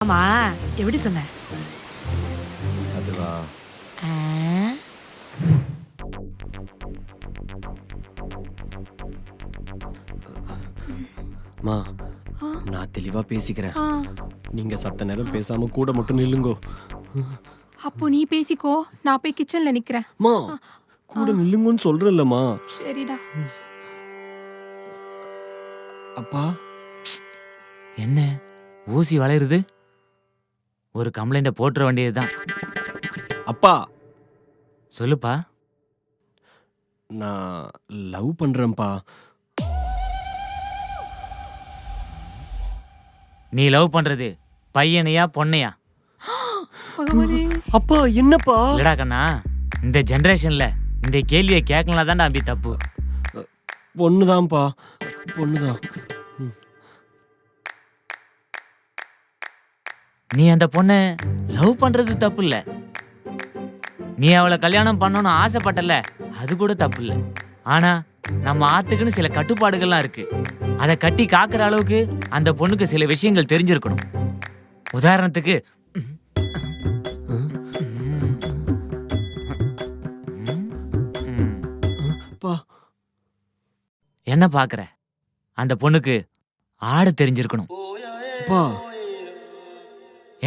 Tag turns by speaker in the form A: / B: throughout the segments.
A: ஆமா, எப்படி சொன்ன?
B: அதுவா
A: ஆ?
B: மா, நான் தெளிவா பேசிக்கிறேன். நீங்க சத்த நேரம் பேசாம கூட மட்டும் நில்லுங்கோ.
C: அப்போ நீ பேசிக்கோ, நான் போய் கிச்சன்ல நிக்கிறேன்.
B: மா, கூட நில்லுங்கன்னு சொல்றேன்லம்மா.
C: சரிடா.
B: அப்பா,
D: என்ன ஊசி வளையுது? ஒரு கம்ப்ளைண்ட போட்டுற வேண்டியதுதான்.
B: அப்பா,
D: சொல்லுப்பா.
B: நான் லவ் பண்றேன்ப்பா.
D: நீ லவ் பண்றது பையனையா பொண்ணையா?
C: பகவானே.
B: அப்பா, என்னப்பா?
D: இல்லடா கண்ணா, இந்த ஜெனரேஷன்ல இந்த கேள்வியை கேட்கலாம் தான்டா அப்படி தப்பு.
B: பொண்ணுதான்ப்பா, பொண்ணுதான்.
D: நீ அந்த பொண்ணை லவ் பண்றது தப்பு இல்ல. நீ அவளை கல்யாணம் பண்ணணும்னு ஆசைப்பட்டல, அது கூட தப்பு இல்ல. ஆனா நம்ம ஆத்துக்குன்னு சில கட்டுப்பாடுகள்லாம் இருக்கு. அதை கட்டி காக்குற அளவுக்கு அந்த பொண்ணுக்கு சில விஷயங்கள் தெரிஞ்சிருக்கணும். உதாரணத்துக்கு
B: அப்பா,
D: என்ன பாக்குற? அந்த பொண்ணுக்கு ஆட தெரிஞ்சிருக்கணும்.
B: அப்பா,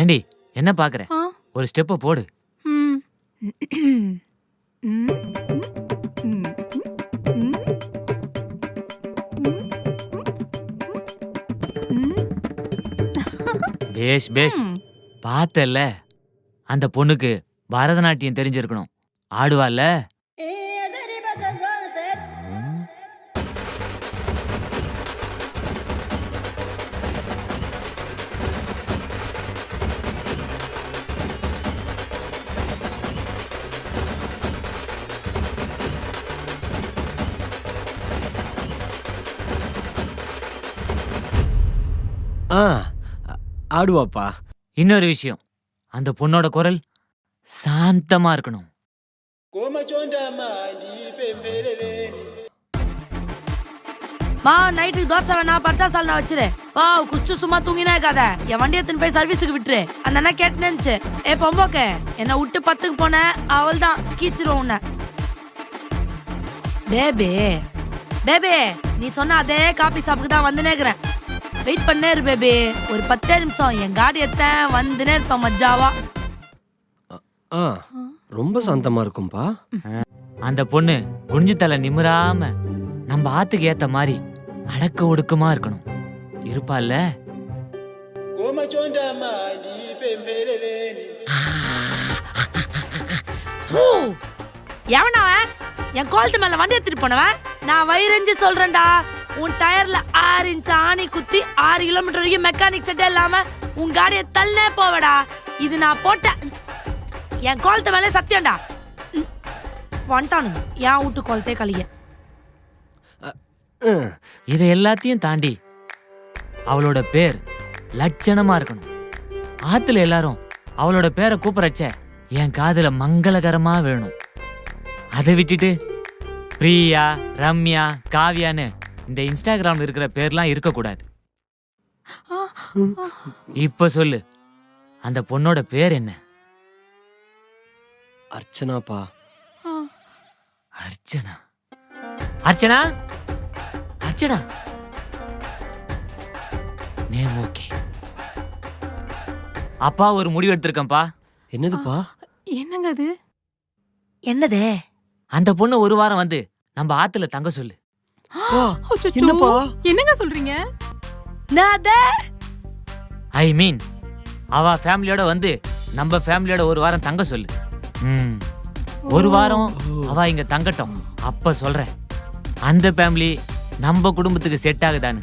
D: ஏண்டி என்ன பாக்குற?
C: ஆ?
D: ஒரு ஸ்டெப்பை போடு.
C: ம். ம். ம். ம்.
D: பேஷ் பேஷ். பார்த்தல, அந்த பொண்ணுக்கு பரதநாட்டியம் தெரிஞ்சிருக்கணும். ஆடுவாள்ல.
B: ஆ, ஆடுவாப்பா.
D: இன்னொரு விஷயம், அந்த பொண்ணோட குரல் சாந்தமா இருக்கணும்.
A: மா, நைட்டுக்கு தோசை வேணா பட்டா சால்னா வச்சிரு. வா, குஸ்து சும்மா தூங்கினா இருக்காத. என் வண்டி எடுத்துன்னு போய் சர்வீஸுக்கு விட்டுரு. அந்த அண்ணா கேட்டுனுச்சு. பொம்போக்க, என்ன விட்டு 10க்கு போன அவள் தான் கீச்சிரும் உன்னை. பேபி பேபி, நீ சொன்ன அதே காபி ஷாப்புக்கு தான் வந்துனே இருக்கிறேன். வெயிட் பண்ணே இரு பேபி. ஒரு 10 நிமிஷம் என் காடி எத்த வந்துனே இருப்பேன் மஜாவா.
B: ஆ, ரொம்ப சாந்தமா இருக்கும்பா.
D: அந்த பொண்ணு குனிஞ்சு தலை நிமிராம நம்ம ஆத்துக்கு ஏத்த மாதிரி அடக்க ஒடுக்கமா இருக்கணும். இருப்பால்ல?
A: தூ, எவனவன் என் கோலத்து மேல வண்டி எடுத்துட்டு போனவன்? நான் வயிறஞ்சு சொல்றேன்டா. உன் டயர்ல 6 இன்ச் ஆணி குத்தி 6 கிலோமீட்டர் வரைக்கும் மெக்கானிக் செட்டே இல்லாம உன் காடியை தள்ளே போவடா. இது நான் போட்ட என் கோலத்து மேலே சத்தியம்டா. வந்துட்டானுங்க என் வீட்டு கோலத்தே கழிய.
D: இதை எல்லாத்தையும் தாண்டி அவளோட பேர் லட்சணமா இருக்கணும். ஆத்துல எல்லாரும் அவளோட பேரை கூப்பிடச்ச என் காதுல மங்களகரமா வேணும். அதை விட்டுட்டு பிரியா, ரம்யா, காவியான்னு இந்த இன்ஸ்டாகிராம்ல இருக்கிற பேர்லாம் இருக்கக்கூடாது. இப்ப சொல்லு, அந்த பொண்ணோட பேர் என்ன?
B: அர்ச்சனாப்பா.
D: அர்ச்சனா. அர்ச்சனா, அர்ச்சனா. Name okay. அப்பா ஒரு முடிவு எடுத்திருக்கேன்ப்பா.
B: என்னதுப்பா?
C: என்னங்க அது?
A: என்னதே?
D: அந்த பொண்ணு ஒரு வாரம் வந்து நம்ம ஆத்துல தங்க சொல்லு.
C: அச்சச்சோ.
B: என்னப்பா?
C: என்னங்க சொல்றீங்க?
D: ஐ மீன், அவ ஃபேமிலியோட வந்து நம்ம ஃபேமிலியோட ஒரு வாரம் தங்க சொல்லு. ஒரு வாரம் அவ இங்க தங்கட்டும். அப்ப சொல்றேன் அந்த ஃபேமிலி நம்ம குடும்பத்துக்கு செட் ஆகுதான்னு.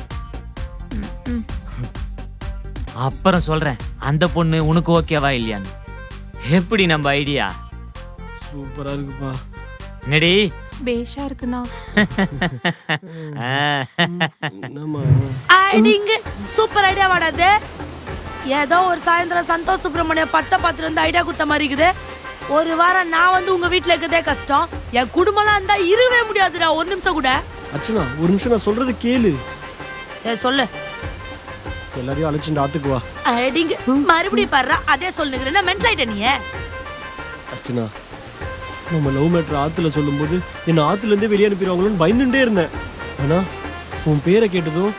D: அப்புறம் சொல்றேன் அந்த பொண்ணு உனக்கு ஓகேவா இல்லையான்னு. எப்படி நம்ம ஐடியா?
B: சூப்பரா இருக்குப்பா.
D: நடி
C: பேஷா இருக்குண்ணா.
B: என்னம்மா?
A: ஐடிங்க சூப்பர் ஐடியா வாடாது. ஏதோ ஒரு சாயந்தரம் சந்தோஷ் சுப்பிரமணிய பட்ட பாத்திரம் வந்து ஐடியா குத்த மாதிரி இருக்குது. ஒரு வாரம் நான் வந்து உங்க வீட்டுல இருக்கதே கஷ்டம். என் குடும்பம்லாம் இருந்தா இருக்கவே முடியாதுடா ஒரு நிமிஷம் கூட.
B: அர்ச்சனா, ஒரு நிமிஷம் நான் சொல்றது கேளு.
A: சரி சொல்லு.
B: எல்லாரையும் அழைச்சிட்டு ஆத்துக்கு வா.
A: அடிங்க மறுபடியும் பாரு அதே சொல்லுங்கிறேன்னா மென்டல் ஆயிட்ட நீ.
B: அர்ச்சனா, நம்ம லவ் மேட்டர் ஆத்துல சொல்லும்போது என்ன ஆத்துல இருந்தே வெளியே அனுப்பிடுவாங்களோன்னு பயந்துட்டே இருந்தேன். ஆனா உன் பேரை கேட்டதும்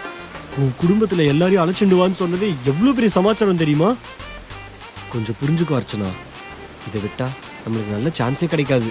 B: உன் குடும்பத்துல எல்லாரையும் அழைச்சிடுவான்னு சொன்னது எவ்வளவு பெரிய சமாச்சாரம் தெரியுமா? கொஞ்சம் புரிஞ்சுக்கோ அர்ச்சனா, இதை விட்டா நம்மளுக்கு நல்ல சான்ஸே கிடைக்காது.